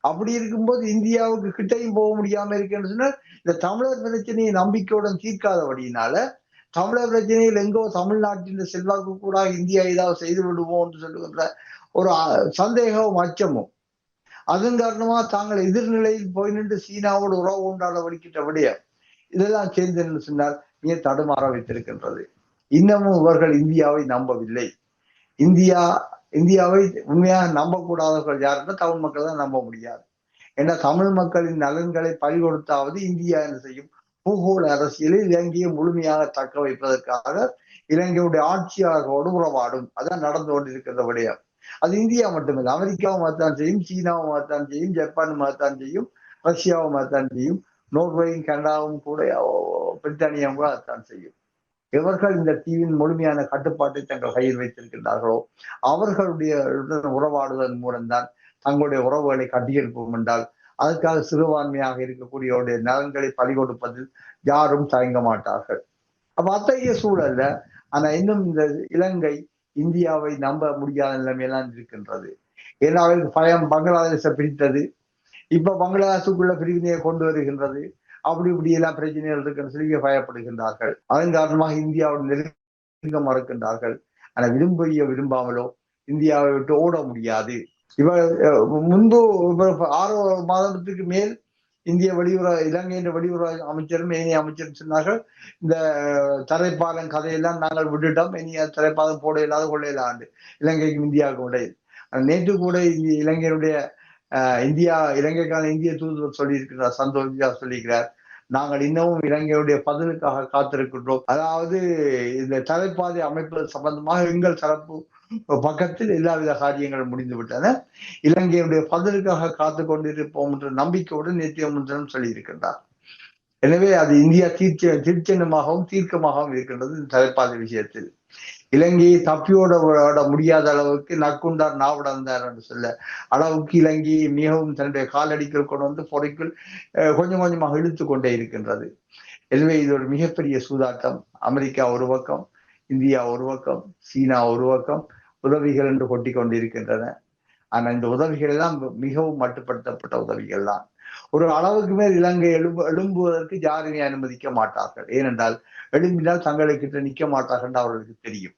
அப்படி இருக்கும்போது இந்தியாவுக்கு கிட்டையும் போக முடியாம இருக்குன்னு சொன்னா இந்த தமிழர் பிரச்சனையை நம்பிக்கையுடன் தீர்க்காதபடியினால தமிழர் பிரச்சனையில் எங்கோ தமிழ்நாட்டின் செல்வாக்கு கூட இந்தியா ஏதாவது செய்து விடுவோம் சொல்லுகின்ற ஒரு சந்தேகமும் அச்சமும் அதன் காரணமா தாங்கள் எதிர்நிலையில் போய் நின்று சீனாவோடு உறவு கொண்டாட வலிக்கிட்டபடிய இதெல்லாம் சேர்ந்து சொன்னால் மிக தடுமாற வைத்திருக்கின்றது. இன்னமும் இவர்கள் இந்தியாவை நம்பவில்லை. இந்தியாவை உண்மையாக நம்பக்கூடாதவர்கள் யாருன்னா தமிழ் மக்கள் தான் நம்ப முடியாது. ஏன்னா தமிழ் மக்களின் நலன்களை பறிகொடுத்தாவது இந்தியா என்ன செய்யும்? பூகோள அரசியலில் இலங்கையை முழுமையாக தக்க வைப்பதற்காக இலங்கையுடைய ஆட்சியாளர்களோடு உறவாடும். அதான் நடந்து கொண்டிருக்கிற விடயம். அது இந்தியா மட்டுமில்லை, அமெரிக்காவும் மாத்தான் செய்யும், சீனாவும் மாத்தான் செய்யும், ஜப்பானும் மாத்தான் செய்யும், ரஷ்யாவும் மாத்தான் செய்யும், நோர்வேயும் கனடாவும் கூட பிரித்தானியாவும் கூட அதான் செய்யும். எவர்கள் இந்த தீவின் முழுமையான கட்டுப்பாட்டை தங்கள் கையில் வைத்திருக்கின்றார்களோ அவர்களுடைய உறவாடுவதன் மூலம்தான் தங்களுடைய உறவுகளை கட்டியெழுப்பும் என்றால் அதற்காக சிறுபான்மையாக இருக்கக்கூடிய நலன்களை பறிகொடுப்பதில் யாரும் தயங்க மாட்டார்கள். அப்ப அத்தகைய சூழல்ல ஆனா இன்னும் இந்த இலங்கை இந்தியாவை நம்ப முடியாத நிலைமையெல்லாம் இருக்கின்றது. ஏன்னா அவருக்கு பயம் பங்களாதேச பிரித்தது, இப்ப பங்களாதேசுக்குள்ள பிரிவினையை கொண்டு வருகின்றது, அப்படி இப்படி எல்லாம் பிரச்சனைகள் இருக்குன்னு சொல்லி பயப்படுகின்றார்கள். அதன் காரணமாக இந்தியாவோட நெருங்க மறுக்கின்றார்கள். ஆனா விரும்பாமலோ இந்தியாவை விட்டு ஓட முடியாது. முன்பு 6 மாதத்துக்கு மேல் இந்திய இலங்கையின் வெளியுறவு அமைச்சரும் ஏனைய அமைச்சரும் சொன்னார்கள், இந்த தரைப்பாலம் கதையெல்லாம் நாங்கள் விட்டுட்டோம், இனி தரைப்பாலம் போட இல்லாத கொள்ள இல்லாண்டு இலங்கைக்கும் இந்தியாவுக்கும் இடையில். நேற்று கூட இலங்கையினுடைய இலங்கைக்கான இந்திய தூதுவர் சொல்லியிருக்கிறார், சந்தோஷ் சொல்லியிருக்கிறார், நாங்கள் இன்னமும் இலங்கையுடைய பதிலுக்காக காத்திருக்கின்றோம். அதாவது இந்த தலைப்பாதை அமைப்பது சம்பந்தமாக எங்கள் தரப்பு பக்கத்தில் எல்லாவித காரியங்களும் முடிந்து விட்டன, இலங்கையுடைய பதிலுக்காக காத்து கொண்டிருப்போம் என்ற நம்பிக்கையுடன் நித்தியம் சொல்லியிருக்கின்றார். எனவே அது இந்தியா தீர்ச்சனமாகவும் தீர்க்கமாகவும் இருக்கின்றது. இந்த தலைப்பாதை விஷயத்தில் இலங்கையை தப்பியோட முடியாத அளவுக்கு நக்குண்டார் நாவிடந்தார் என்று சொல்ல அளவுக்கு இலங்கையை மிகவும் தன்னுடைய காலடிக்குள் கொண்டு வந்து பொறைக்குள் கொஞ்சம் கொஞ்சமாக இழுத்து கொண்டே இருக்கின்றது. எனவே இது ஒரு மிகப்பெரிய சூதாட்டம். அமெரிக்கா ஒரு பக்கம், இந்தியா ஒரு பக்கம், சீனா ஒரு பக்கம் உதவிகள் என்று கொட்டி கொண்டிருக்கின்றன. ஆனா இந்த உதவிகள் எல்லாம் மிகவும் மட்டுப்படுத்தப்பட்ட உதவிகள் தான். ஒரு அளவுக்கு மேல் இலங்கை எழும்புவதற்கு யாருமே அனுமதிக்க மாட்டார்கள். ஏனென்றால் எழும்பினால் தங்களை கிட்ட நிற்க மாட்டார்கள் என்று அவர்களுக்கு தெரியும்.